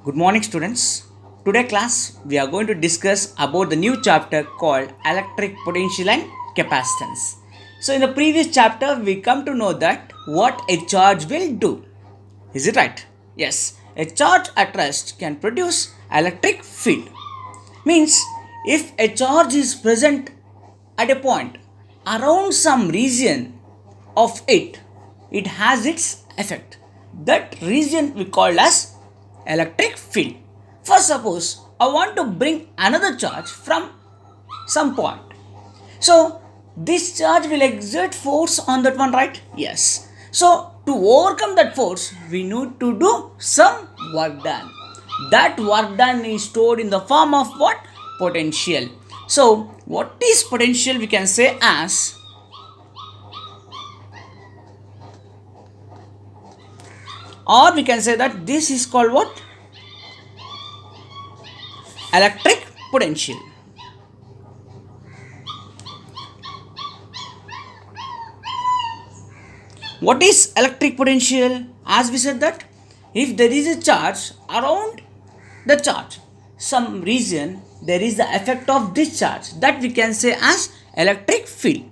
Good morning, students. Today class we are going to discuss about the new chapter called electric potential and capacitance. So in the previous chapter we come to know that what a charge will do. Is it right? Yes. A charge at rest can produce electric field. Means if a charge is present at a point around some region of it, it has its effect. That region we call as electric field. For suppose I want to bring another charge from some point. So this charge will exert force on that one, right? Yes. So to overcome that force, we need to do some work done. That work done is stored in the form of what? Potential. So what is potential? We can say as or we can say that this is called what? Electric potential. What is electric potential? As we said that if there is a charge around the charge, some region, there is the effect of this charge, that we can say as electric field.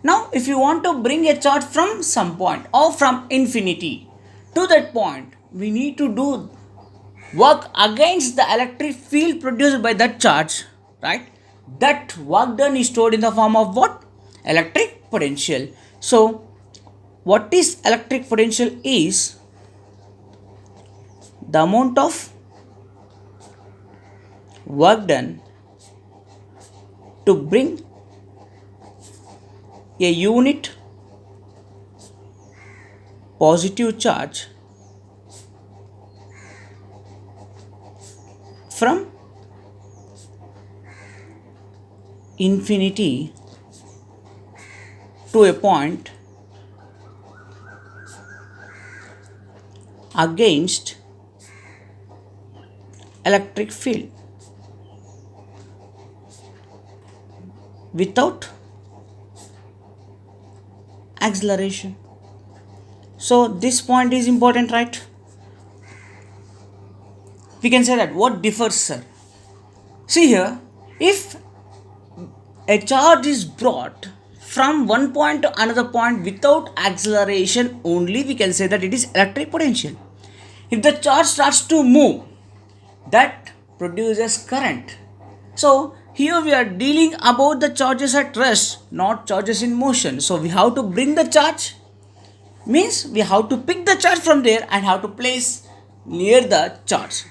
Now if you want to bring a charge from some point or from infinity to that point, we need to do work against the electric field produced by that charge, right? That work done is stored in the form of what? Electric potential. So what is electric potential is the amount of work done to bring a unit positive charge from infinity to a point against electric field without acceleration. So this point is important, right? We can say that what differs, sir? See here, if a charge is brought from one point to another point without acceleration only, we can say that it is electric potential. If the charge starts to move, that produces current. So here we are dealing about the charges at rest, not charges in motion. So we have to bring the charge, means we have to pick the charge from there and have to place near the charge.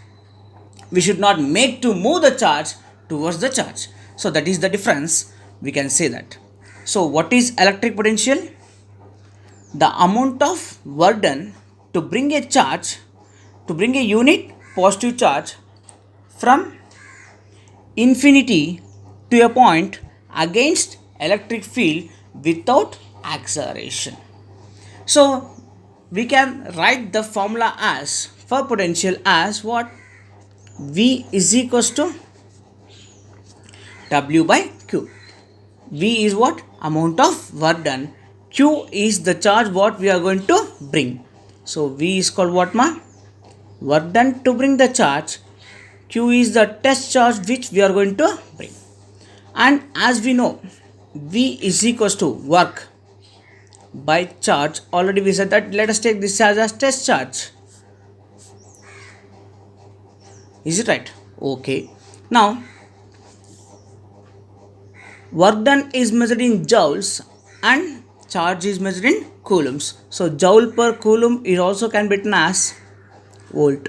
We should not make to move the charge towards the charge. So that is the difference, we can say that. So what is electric potential? The amount of work done to bring a charge, to bring a unit positive charge from infinity to a point against electric field without acceleration. So we can write the formula as for potential as what? V is equals to W by Q. V is what? Amount of work done. Q is the charge what we are going to bring. So V is called what, ma? Work done to bring the charge. Q is the test charge which we are going to bring. And as we know, V is equals to work by charge. Already we said that. Let us take this charge as test charge. Is it right? Okay. Now work done is measured in joules and charge is measured in coulombs. So joule per coulomb is also can be written as volt.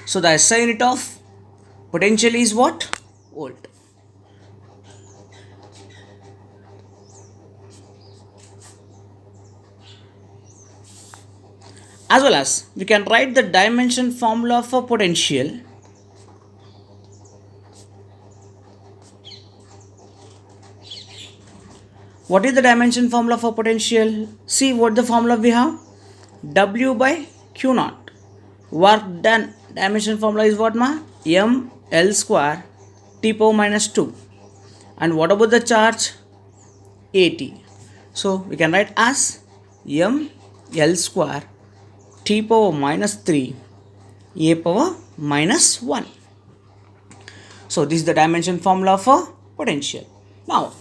So the SI unit of potential is what? Volt. As well as we can write the dimension formula for potential. What is the dimension formula for potential? See what the formula we have? W by Q naught. Work done. Dimension formula is what, ma? M L square T power minus 2. And what about the charge? AT. So we can write as M L square T power minus 3 a power minus 1. So this is the dimension formula for potential. Now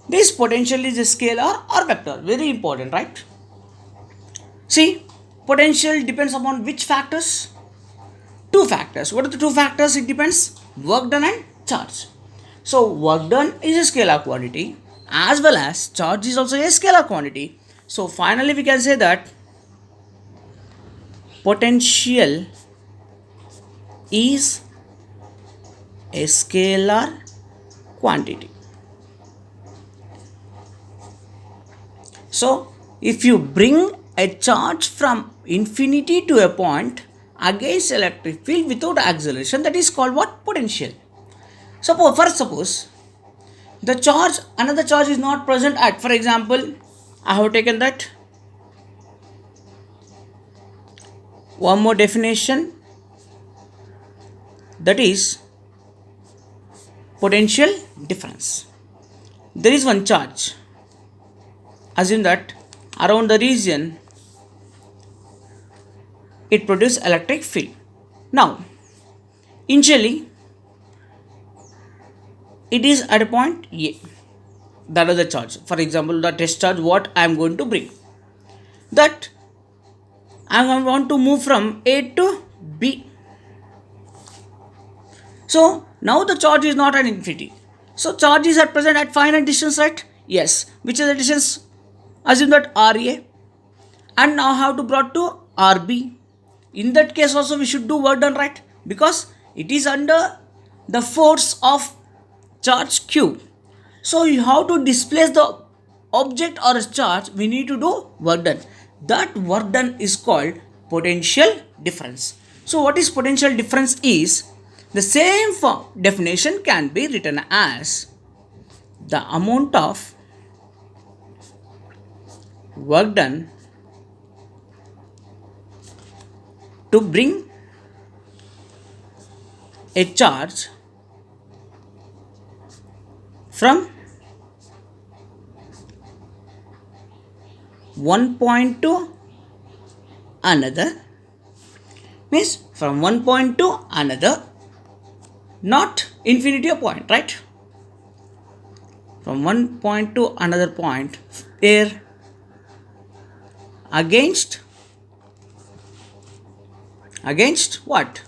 this potential is a scalar or vector, very important, right? See, potential depends upon which factors? Two factors. What are the two factors? It depends work done and charge. So work done is a scalar quantity as well as charge is also a scalar quantity. So finally we can say that potential is a scalar quantity. So if you bring a charge from infinity to a point against electric field without acceleration, that is called what? Potential. Suppose the charge, another charge is not present at, for example, I have taken that. One more definition, that is potential difference. There is one charge. Assume that around the region it produces electric field. Now, initially it is at a point A. That is the charge. For example, the test charge what I am going to bring. That I want to move from A to B. So now the charge is not at infinity. So charge is at present at finite distance, right? Yes. Which is the distance? Assume that RA. And now have to brought to RB. In that case also we should do work done, right? Because it is under the force of charge Q. So you have to displace the object or a charge, we need to do work done. That work done is called potential difference. So what is potential difference is, the same definition can be written as the amount of work done to bring a charge from one point to another, means from one point to another, not infinity a point, right? From one point to another point, where against what?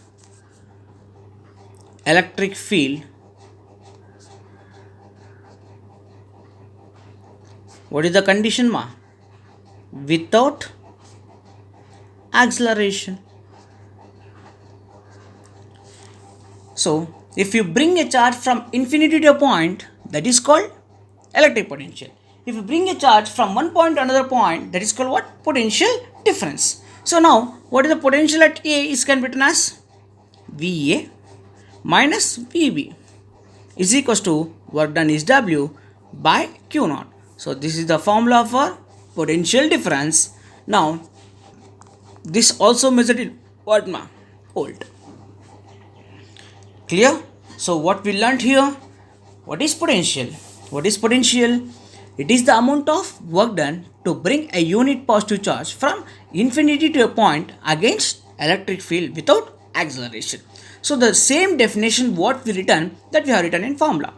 Electric field. What is the condition, ma? Without acceleration. So if you bring a charge from infinity to a point, that is called electric potential. If you bring a charge from one point to another point, that is called what? Potential difference. So now what is the potential at A is can be written as VA minus VB is equals to work done is W by Q naught. So this is the formula for potential difference. Now this also measured in what, ma? Volt. Clear? So what we learned here, what is potential? What is potential? It is the amount of work done to bring a unit positive charge from infinity to a point against electric field without acceleration. So the same definition what we written, that we have written in formula.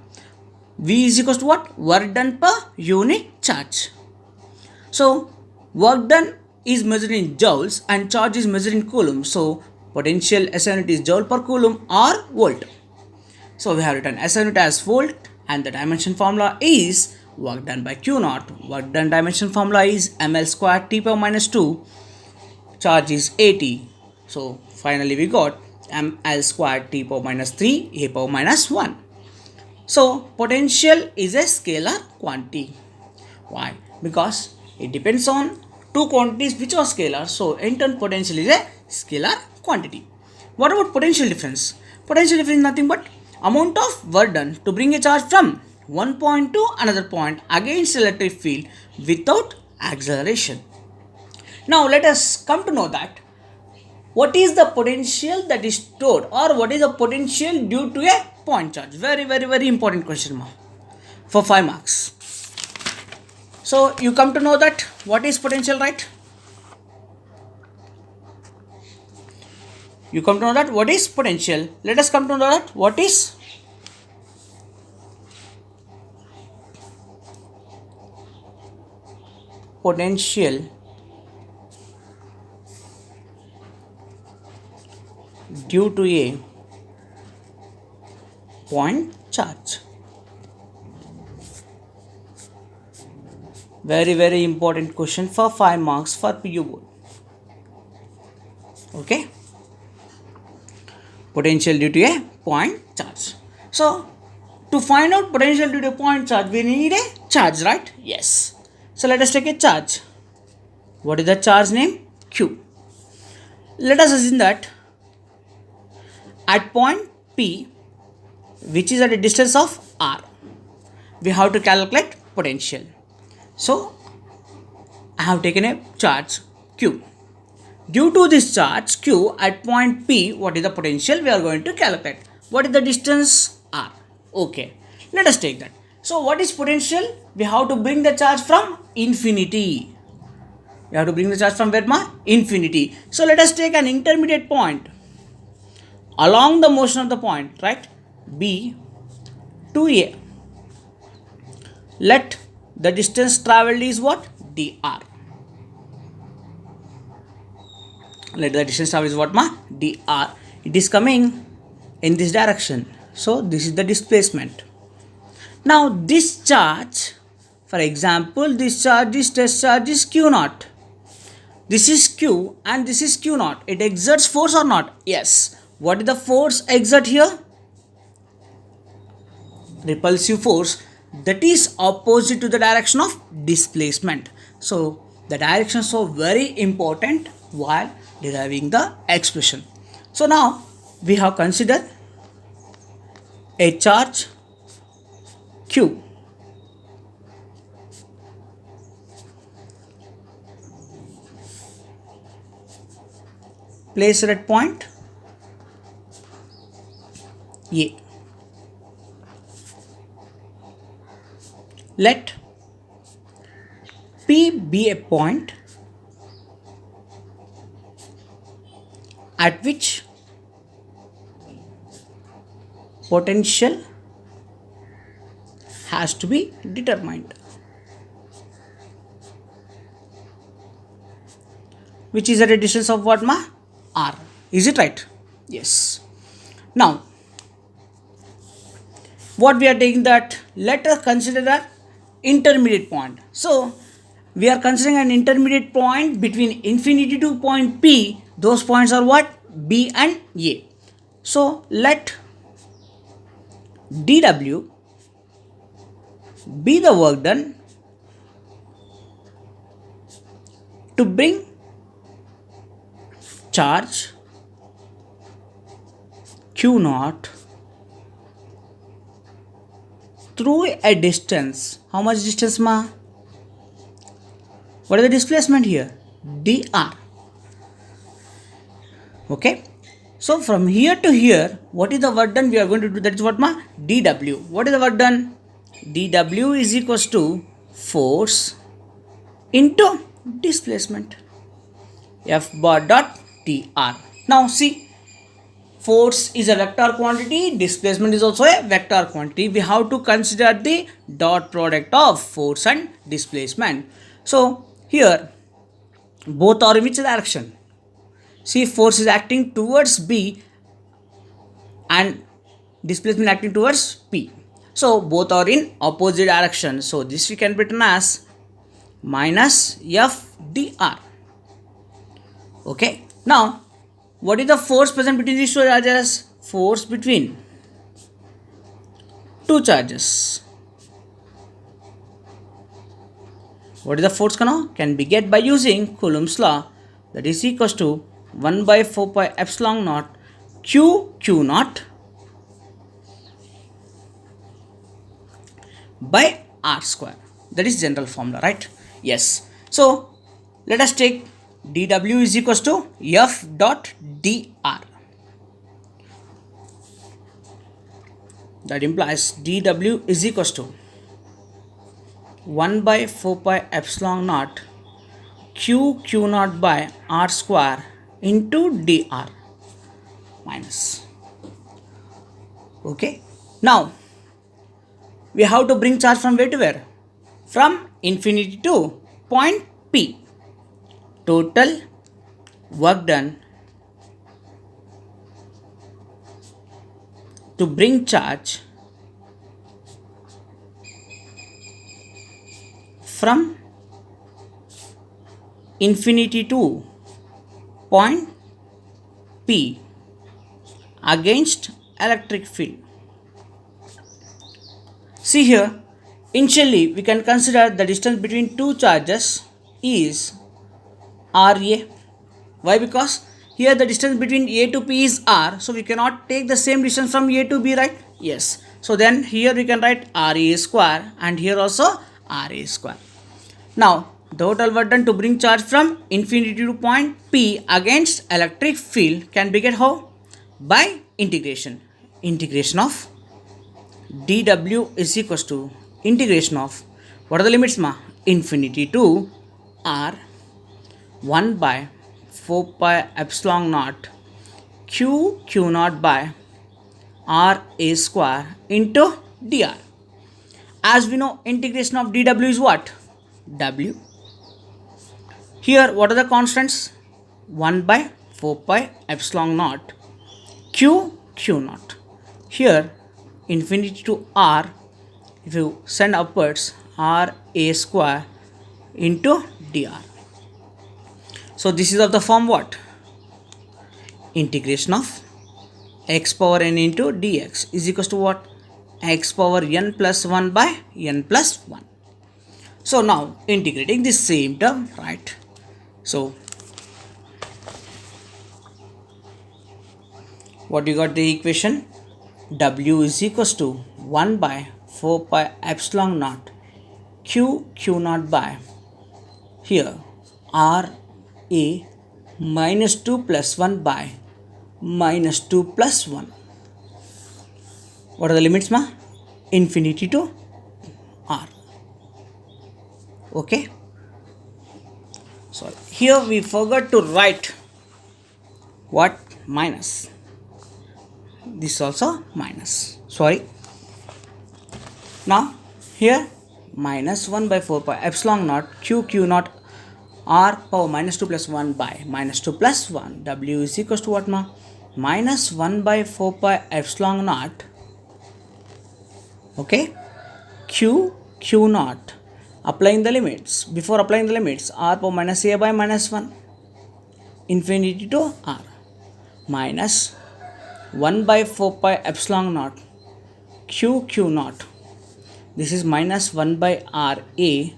V is equals to what? Work done per unit charge. So work done is measured in joules and charge is measured in coulomb. So potential SI unit is joule per coulomb or volt. So we have written SI unit as volt and the dimension formula is work done by Q naught. Work done dimension formula is ml square T power minus 2. Charge is 80. So finally we got ml square T power minus 3 A power minus 1. So potential is a scalar quantity. Why? Because it depends on two quantities which are scalar. So in turn potential is a scalar quantity. What about potential difference? Potential difference is nothing but amount of work done to bring a charge from one point to another point against electric field without acceleration. Now let us come to know that what is the potential that is stored, or what is the potential due to a point charge. Very important question, ma, for 5 marks. So you come to know that what is potential, right? You come to know that what is potential. Let us come to know that what is potential due to a point charge. Very important question for 5 marks for PU board. Okay, potential due to a point charge. So to find out potential due to a point charge, we need a charge, right? Yes. So let us take a charge. What is the charge name? Q. Let us assume that at point P, which is at a distance of r, we have to calculate potential. So I have taken a charge Q. Due to this charge Q at point P, what is the potential we are going to calculate? What is the distance r? Okay, let us take that. So what is potential? We have to bring the charge from infinity. We have to bring the charge from where? Infinity. So let us take an intermediate point along the motion of the point, right? B to A. Let the distance traveled is what? dr. Let the distance traveled is what? dr. It is coming in this direction. So this is the displacement. Now this charge, for example, this test charge is Q naught. This is Q and this is Q naught. It exerts force or not? Yes. What is the force exert here? Repulsive force, that is opposite to the direction of displacement. So the direction is so very important while deriving the expression. So now we have considered a charge Q. Placed at point A. Let P be a point at which potential has to be determined, which is at a distance of what r. Is it right? Yes. Now what we are taking that, let us consider that intermediate point. So we are considering an intermediate point between infinity to point P. Those points are what? B and A. So let dW be the work done to bring charge Q naught through a distance. How much distance What is the displacement here? dr. Okay. So from here to here, what is the work done we are going to do? That is what dW. What is the work done? dW is equals to force into displacement. F bar dot dr. Now see, force is a vector quantity, displacement is also a vector quantity. We have to consider the dot product of force and displacement. So here both are in which direction? See, force is acting towards B and displacement acting towards P. So both are in opposite direction. So this we can be written as minus F dr. Okay. Now what is the force present between these two charges? Force between two charges. What is the force can be get by using Coulomb's law, that is equals to 1 by 4 pi epsilon naught Q naught by R square. That is general formula, right? Yes. So let us take dW is equals to F dot dr. That implies dW is equals to 1 by 4 pi epsilon naught Q naught by R square into dr. minus. Okay. Now we have to bring charge from where to where? From infinity to point P. Total work done to bring charge from infinity to point P against electric field. See here, initially we can consider the distance between two charges is RA. Why? Because here the distance between A to P is R, so we cannot take the same distance from A to B, right? Yes. So then here we can write RA square and here also RA square. Now total work done to bring charge from infinity to point P against electric field can be get how? By integration. Integration of dW is equals to integration of, what are the limits ma? Infinity to R 1 by 4 pi epsilon naught Q naught by R A square into dr. As we know, integration of dW is what? W. Here what are the constants? 1 by 4 pi epsilon naught Q naught. Here infinity to R, if you send upwards, R A square into dr. So this is of the form what? Integration of x power n into dx is equals to what? X power n plus 1 by n plus 1. So now integrating this same term, right? So what you got the equation? W is equals to 1 by 4 pi epsilon naught Q naught by here R A minus 2 plus 1 by minus 2 plus 1. What are the limits ma? Infinity to R. Okay. So here we forgot to write what? Minus. This also minus. Sorry. Now here minus 1 by 4 pi epsilon naught Q naught R power minus 2 plus 1 by minus 2 plus 1. W is equals to what ma? Minus 1 by 4 pi epsilon naught. Okay. Q naught. Applying the limits. Before applying the limits, R power minus A by minus 1 infinity to R minus 1 by 4 pi epsilon naught Q naught. This is minus 1 by R A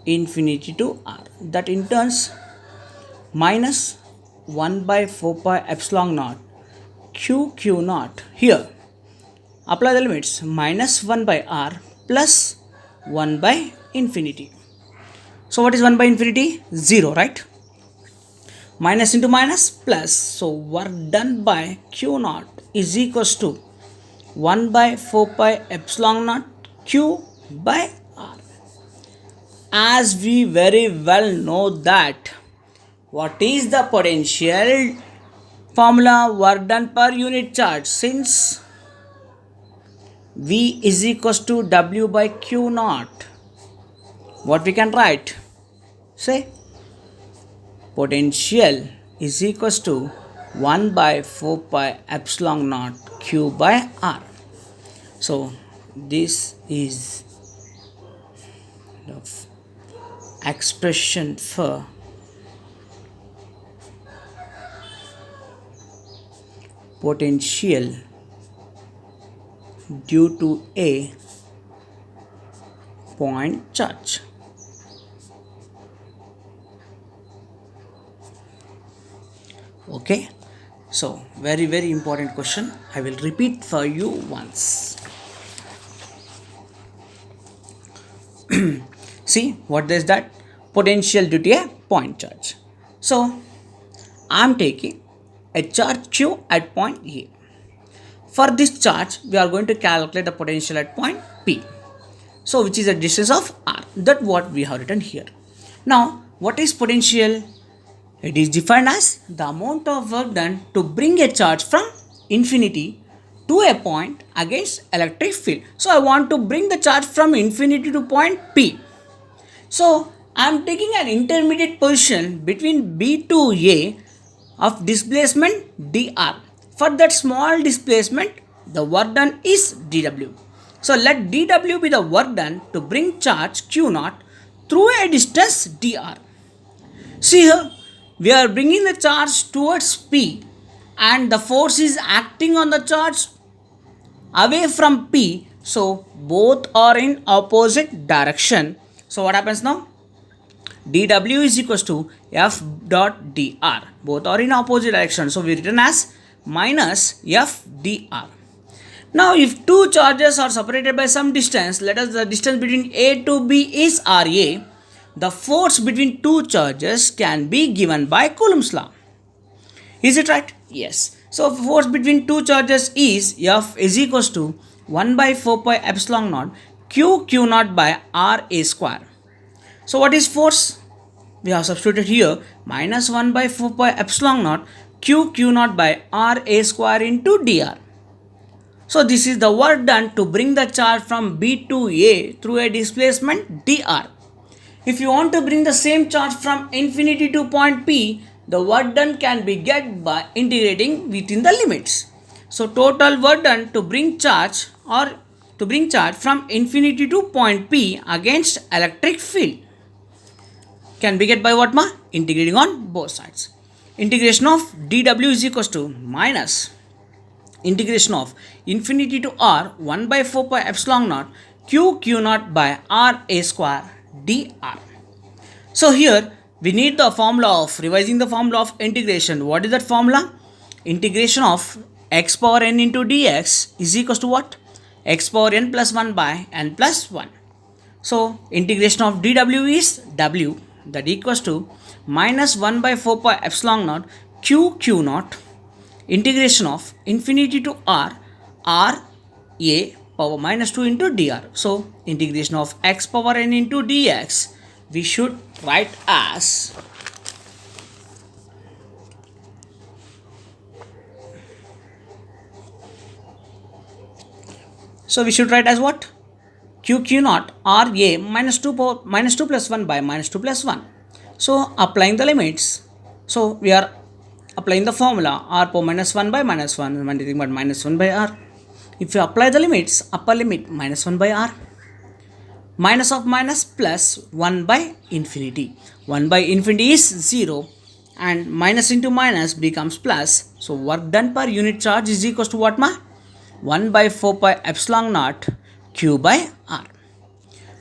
infinity to R. That in turns minus 1 by 4 pi epsilon naught Q naught. Here apply the limits. Minus 1 by R plus 1 by infinity. So what is 1 by infinity? 0, right? Minus into minus plus. So work done by Q naught is equals to 1 by 4 pi epsilon naught Q by R. As we very well know that what is the potential formula work done per unit charge, since V is equals to W by Q naught, what we can write? Say potential is equals to 1 by 4 pi epsilon naught Q by R. So this is the expression for potential due to a point charge. Okay, so very important question. I will repeat for you once. See what is that? Potential due to a point charge. So I am taking a charge Q at point A. For this charge, we are going to calculate the potential at point P. So which is a distance of R. That what we have written here. Now what is potential? It is defined as the amount of work done to bring a charge from infinity to a point against electric field. So I want to bring the charge from infinity to point P. So I am taking an intermediate position between B to A of displacement dr. For that small displacement, the work done is dw. So let dw be the work done to bring charge q naught through a distance dr. See here, we are bringing the charge towards P and the force is acting on the charge away from P. So both are in opposite direction. So what happens now? dw is equals to f dot dr. Both are in opposite direction. So we written as minus f dr. Now if two charges are separated by some distance, let us the distance between A to B is Ra. The force between two charges can be given by Coulomb's law. Is it right? Yes. So force between two charges is F is equals to 1 by 4 pi epsilon naught q naught by Ra square. So what is force? We have substituted here minus 1 by 4 pi epsilon naught q naught by Ra square into dr. So this is the work done to bring the charge from B to A through a displacement dr. If you want to bring the same charge from infinity to point P, the work done can be get by integrating within the limits. So total work done to bring charge from infinity to point P against electric field can be get by what ma? Integrating on both sides. Integration of dw is equals to minus integration of infinity to r 1 by 4 pi epsilon naught q naught by Ra square dr. So here we need the formula of revising the formula of integration. What is that formula? Integration of x power n into dx is equals to what? X power n plus 1 by n plus 1. So integration of dw is w, that equals to minus 1 by 4 pi epsilon naught q naught integration of infinity to r a power minus 2 into dr. So integration of x power n into dx we should write as what? q naught ra minus 2 plus 1 by minus 2 plus 1. So applying the limits, so we are applying the formula r power minus 1 by minus 1 nothing but minus 1 by r. If you apply the limits, upper limit minus 1 by r, minus of minus plus 1 by infinity. 1 by infinity is 0 and minus into minus becomes plus. So work done per unit charge is equals to what ma? 1 by 4 pi epsilon naught q by r.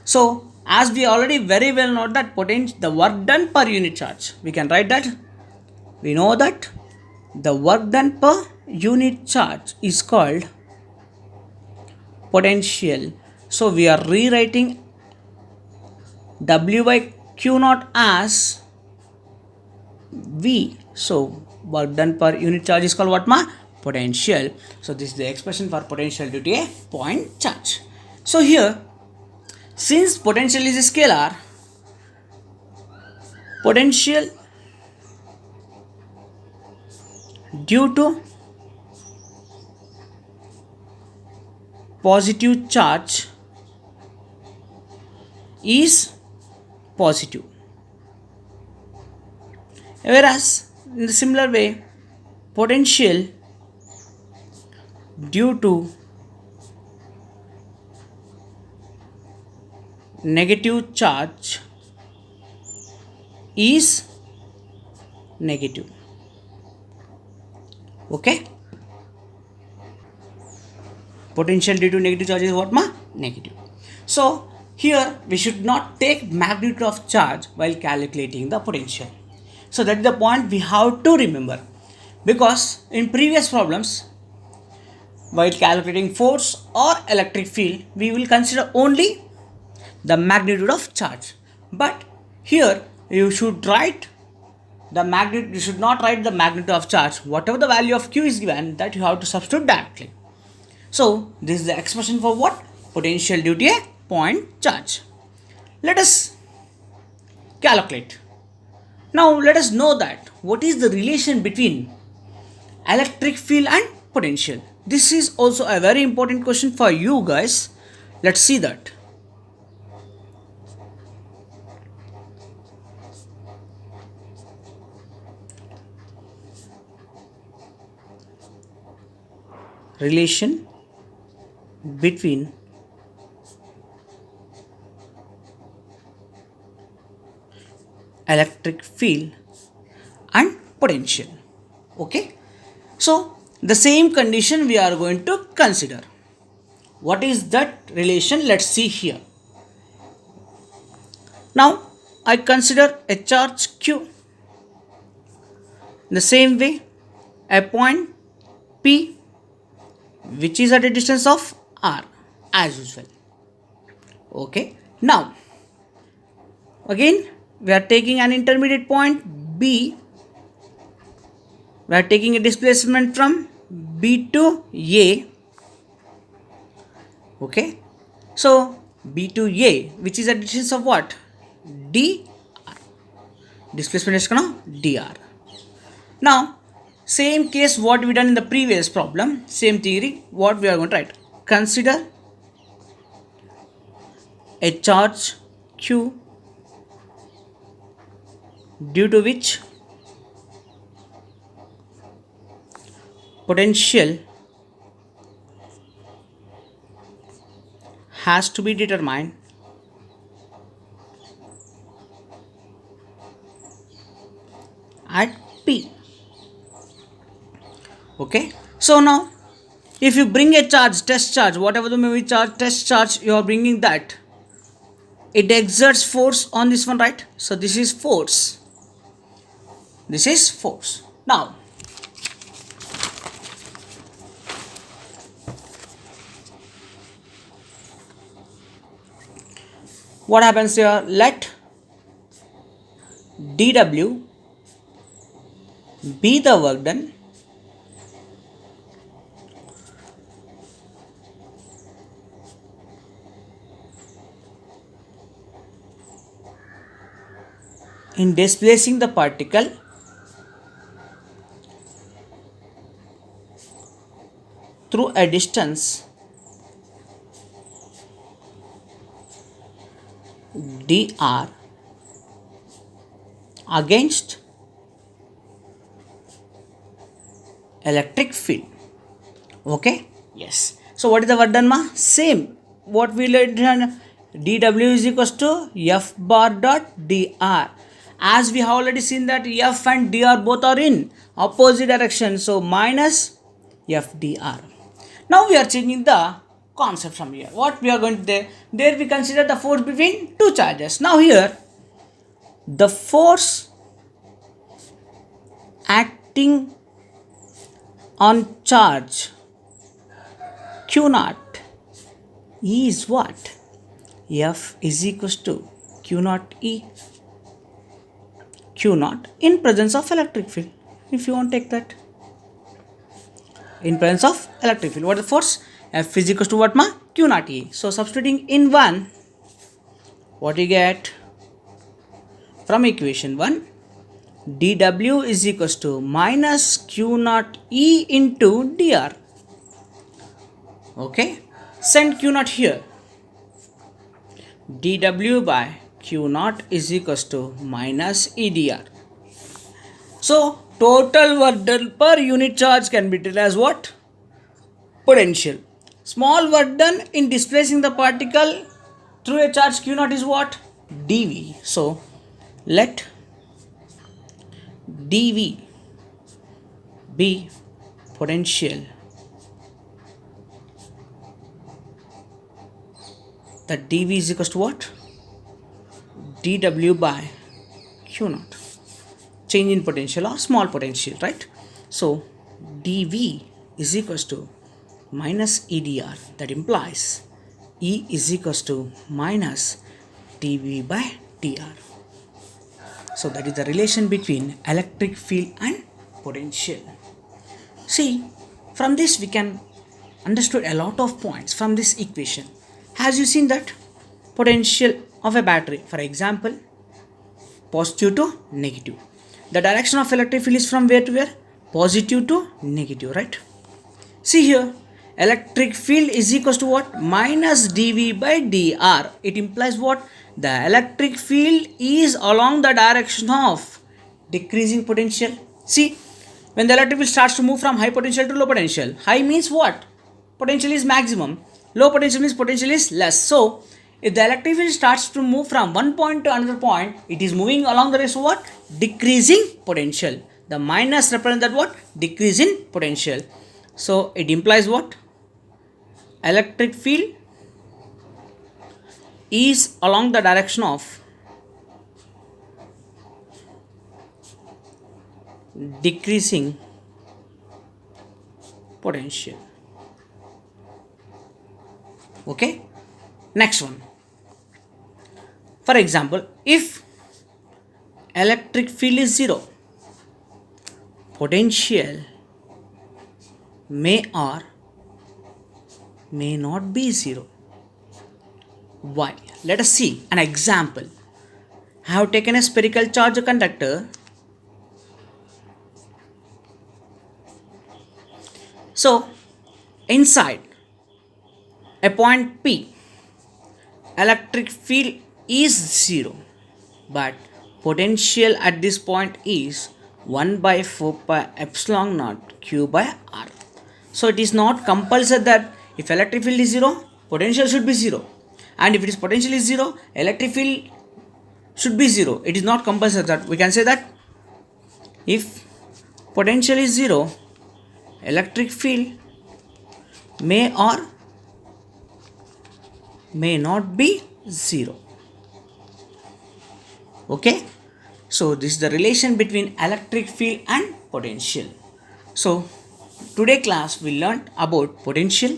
So as we already very well know that the work done per unit charge, we can write that. We know that the work done per unit charge is called potential. So we are rewriting W by Q naught as V. So work done per unit charge is called what ma? Potential. So this is the expression for potential due to a point charge. So here, since potential is a scalar, potential due to positive charge is positive, whereas in the similar way potential due to negative charge is negative. Okay, potential due to negative charge is what ma? Negative. So here we should not take magnitude of charge while calculating the potential. So that is the point we have to remember, because in previous problems while calculating force or electric field we will consider only the magnitude of charge, but here you should write the magnitude. You should not write the magnitude of charge. Whatever the value of q is given, that you have to substitute directly. So this is the expression for what? Potential due to a point charge. Let us calculate. Now let us know that what is the relation between electric field and potential? This is also a very important question for you guys. Let's see that. Relation between electric field and potential. Okay, so the same condition we are going to consider. What is that relation? Let's see here. Now I consider a charge q. In the same way, a point p which is at a distance of r as usual. Okay, now again we are taking an intermediate point b. We are taking a displacement from b to a. Okay, so b to a which is a distance of what? D. Displacement is dr. Now same case what we done in the previous problem, same theory, what we are going to write. Consider a charge q due to which potential has to be determined at P. Okay, so now if you bring a charge, test charge, whatever the may be charge, test charge, you are bringing that, it exerts force on this one, right? So this is force. This is force. Now what happens here? Let dw be the work done in displacing the particle through a distance dr against electric field. Okay, yes. So what is the work done, ma? Same what we learned. dw is equals to f bar dot dr. As we have already seen that f and dr both are in opposite direction, so minus f dr. Now we are changing the concept from here. What we are going to do? There we consider the force between two charges. Now here the force acting on charge q naught is what? F is equals to q naught e. Q naught in presence of electric field. If you want to take that, in presence of electric field, what is the force? F is equals to what, ma? Q naught e. So substituting in 1, what you get from equation 1? dw is equals to minus q naught e into dr. Okay, send q naught here. dw by q naught is equals to minus edr. So total work done per unit charge can be written as what? Potential. Small work done in displacing the particle through a charge q naught is what? dv. So let dv be potential that dv is equals to what? dw by q naught. Change in potential or small potential, right? So dv is equals to minus edr. That implies E is equals to minus dv by dr. So that is the relation between electric field and potential. See, from this we can understood a lot of points from this equation. Has you seen that potential of a battery, for example, positive to negative. The direction of electric field is from where to where? Positive to negative, right? See here, electric field is equals to what? Minus dV by dr. It implies what? The electric field is along the direction of decreasing potential. See, when the electric field starts to move from high potential to low potential, high means what? Potential is maximum. Low potential means potential is less. So, if the electric field starts to move from one point to another point, it is moving along the direction of what? Decreasing potential. The minus represents that what? Decrease in potential. So, it implies what? Electric field is along the direction of decreasing potential. Okay, next one. For example, if electric field is 0, potential may or may not be 0. Why? Let us see an example. I have taken a spherical charge conductor. So, inside a point P, electric field is 0, but potential at this point is 1 by 4 pi epsilon naught q by r. So, it is not compulsory that if electric field is 0, potential should be 0. And if it is potential is 0, electric field should be 0. It is not compulsory that. We can say that if potential is 0, electric field may or may not be 0. Okay. So, this is the relation between electric field and potential. So, today class we learnt about potential.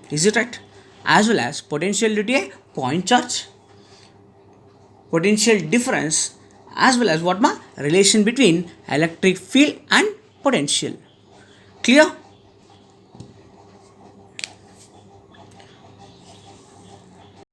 Is it right? As well as potential due to a point charge, potential difference, as well as what ma relation between electric field and potential. Clear?